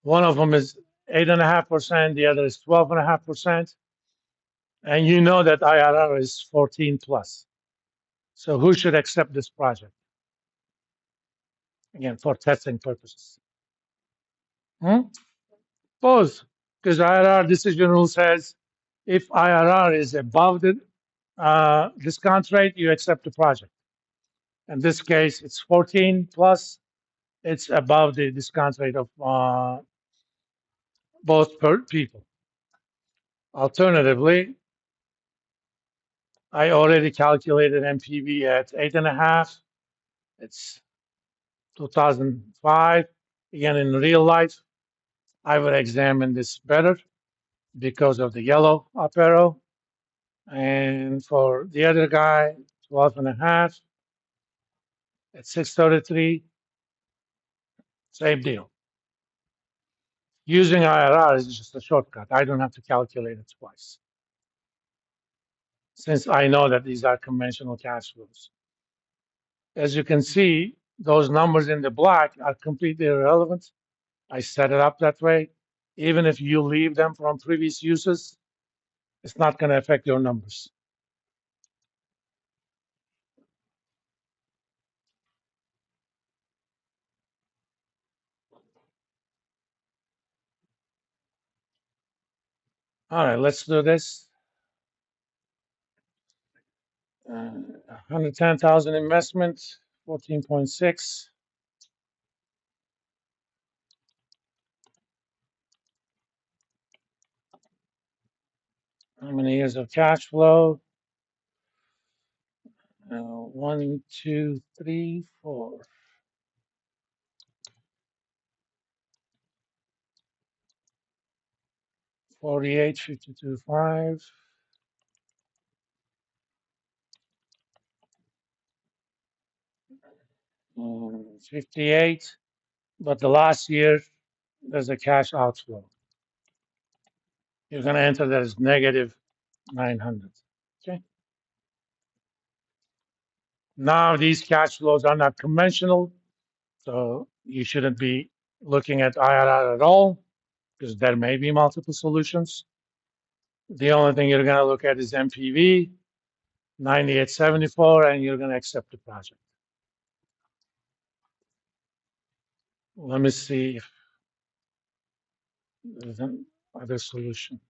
One of them is 8.5%, the other is 12.5%. And you know that IRR is 14 plus. So who should accept this project? Again, for testing purposes. Hmm? Both, because IRR decision rule says if IRR is above the discount rate, you accept the project. In this case, it's 14 plus. It's above the discount rate of both per people. Alternatively, I already calculated MPV at 8.5. It's 2005. Again, in real life, I would examine this better because of the yellow up arrow. And for the other guy, 12.5 at 633, same deal. Using IRR is just a shortcut. I don't have to calculate it twice, since I know that these are conventional cash flows. As you can see, those numbers in the black are completely irrelevant. I set it up that way. Even if you leave them from previous uses, it's not going to affect your numbers. All right, let's do this. 110,000 investment, 14.6. How many years of cash flow? 1, 2, 3, 4. 48, 52, 5. 58. But the last year, there's a cash outflow. You're going to enter that as negative 900. Okay. Now these cash flows are not conventional, so you shouldn't be looking at IRR at all because there may be multiple solutions. The only thing you're going to look at is MPV, 9874, and you're going to accept the project. Let me see if there's another solution.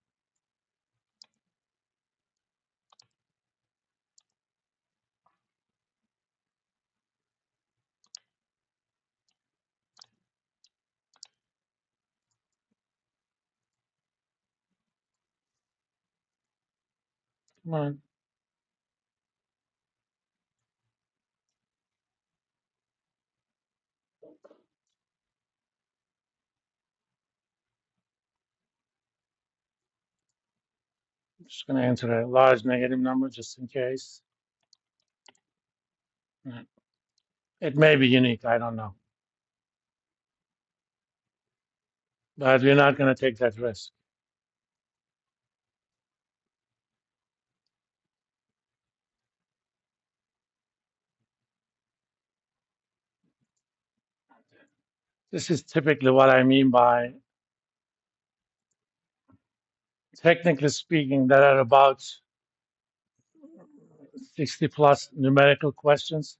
Come on. I'm just going to enter a large negative number just in case. It may be unique, I don't know. But we're not going to take that risk. This is typically what I mean by, technically speaking, there are about 60 plus numerical questions,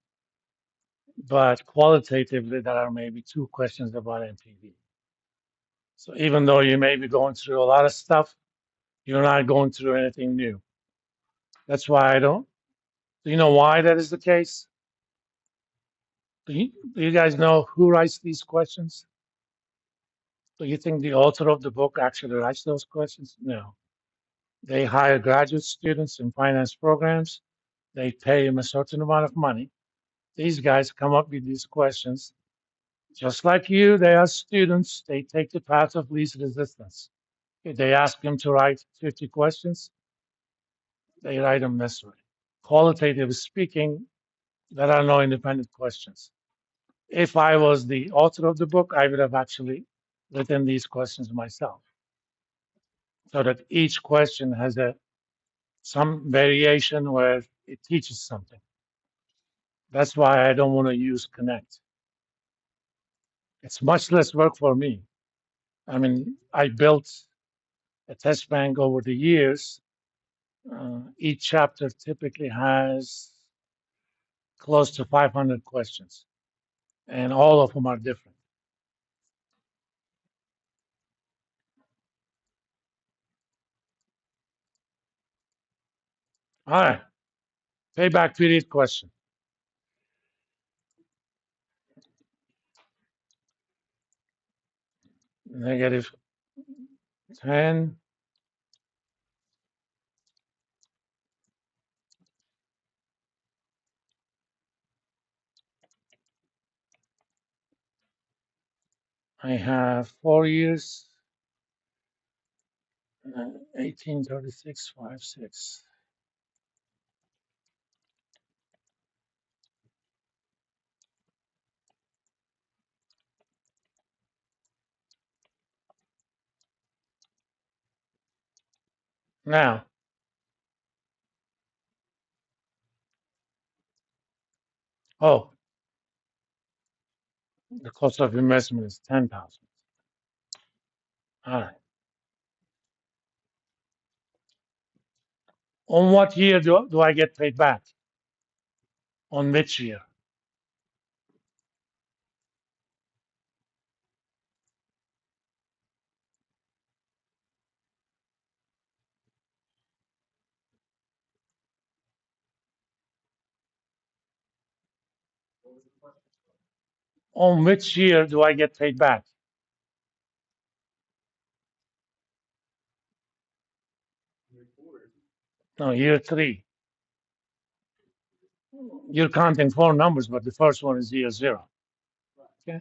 but qualitatively, there are maybe 2 questions about MPV. So even though you may be going through a lot of stuff, you're not going through anything new. That's why I don't. Do you know why that is the case? Do you guys know who writes these questions? Do you think the author of the book actually writes those questions? No. They hire graduate students in finance programs. They pay them a certain amount of money. These guys come up with these questions. Just like you, they are students. They take the path of least resistance. If they ask them to write 50 questions, they write them this way. Qualitatively speaking, there are no independent questions. If I was the author of the book, I would have actually written these questions myself, so that each question has some variation where it teaches something. That's why I don't want to use Connect. It's much less work for me. I mean, I built a test bank over the years. Each chapter typically has close to 500 questions, and all of them are different. All right, payback period question. Negative 10. I have 4 years, 1836, 5, 6. Now, oh, the cost of investment is 10,000. All right. On what year do I get paid back? On which year? On which year do I get paid back? No, year three. You're counting four numbers, but the first one is year zero. Okay.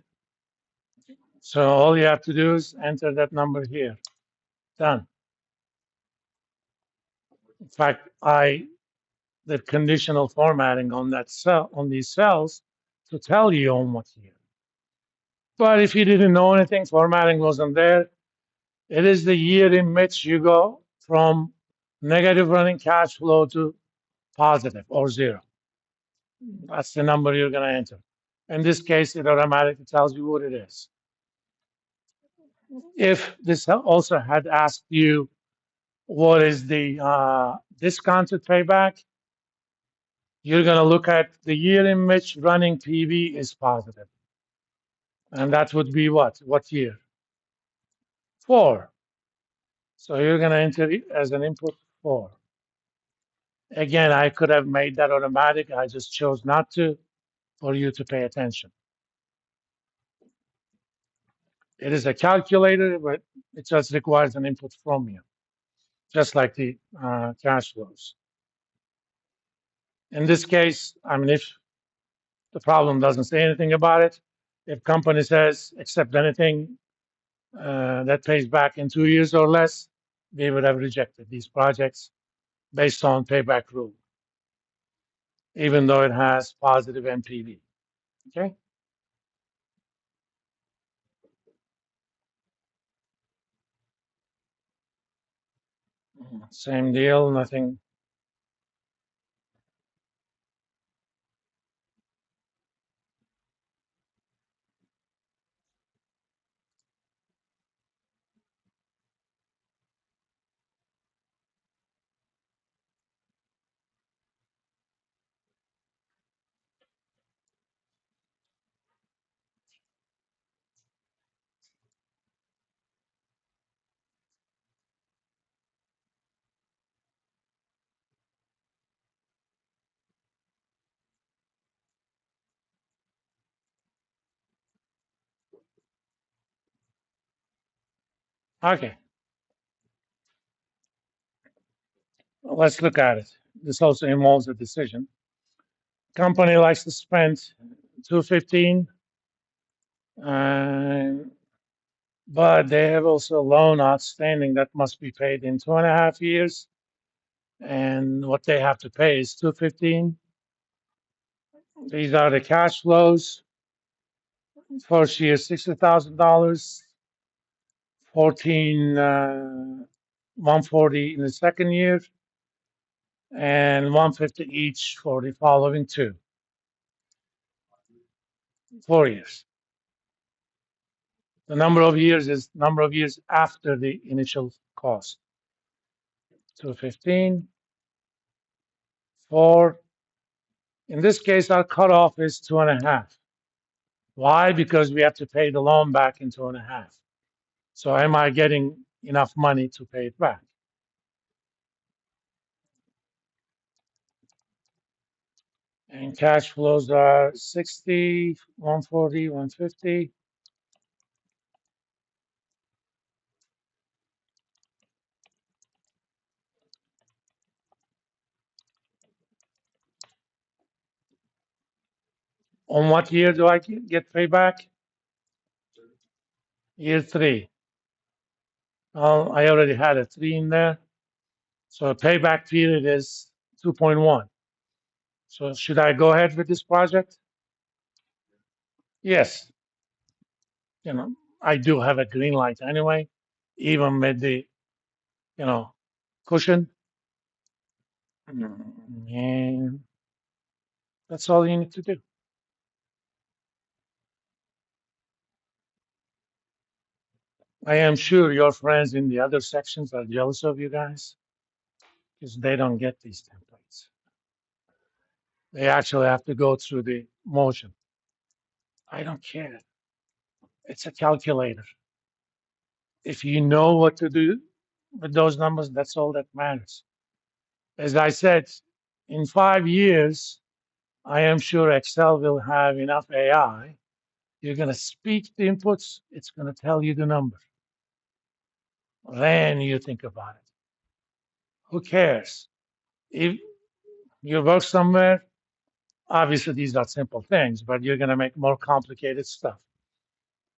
So all you have to do is enter that number here. Done. In fact, I did conditional formatting on that cell, on these cells, to tell you on what year. But if you didn't know anything, formatting wasn't there. It is the year in which you go from negative running cash flow to positive or zero. That's the number you're going to enter. In this case, it automatically tells you what it is. If this also had asked you what is the discounted payback, you're going to look at the year in which running PV is positive. And that would be what? What year? 4. So you're going to enter it as an input 4. Again, I could have made that automatic. I just chose not to for you to pay attention. It is a calculator, but it just requires an input from you, just like the cash flows. In this case, I mean, if the problem doesn't say anything about it, if company says accept anything that pays back in 2 years or less, we would have rejected these projects based on payback rule, even though it has positive NPV. Okay. Same deal, nothing. Okay, let's look at it. This also involves a decision. Company likes to spend 215, uh, but they have also a loan outstanding that must be paid in 2.5 years. And what they have to pay is 215. These are the cash flows. First year, $60,000, 14, 140 in the second year, and 150 each for the following 2, 4 years. The number of years is number of years after the initial cost. 215 for, in this case, our cutoff is 2.5. Why? Because we have to pay the loan back in 2.5. So am I getting enough money to pay it back? And cash flows are 60, 140, 150. On what year do I get paid back? Year 3. Well, I already had a 3 in there. So the payback period is 2.1. So should I go ahead with this project? Yes. You know, I do have a green light anyway, even with the, you know, cushion. And that's all you need to do. I am sure your friends in the other sections are jealous of you guys because they don't get these templates. They actually have to go through the motion. I don't care. It's a calculator. If you know what to do with those numbers, that's all that matters. As I said, in 5 years, I am sure Excel will have enough AI. You're going to speak the inputs, it's going to tell you the number. Then you think about it. Who cares? If you work somewhere, obviously these are simple things, but you're going to make more complicated stuff.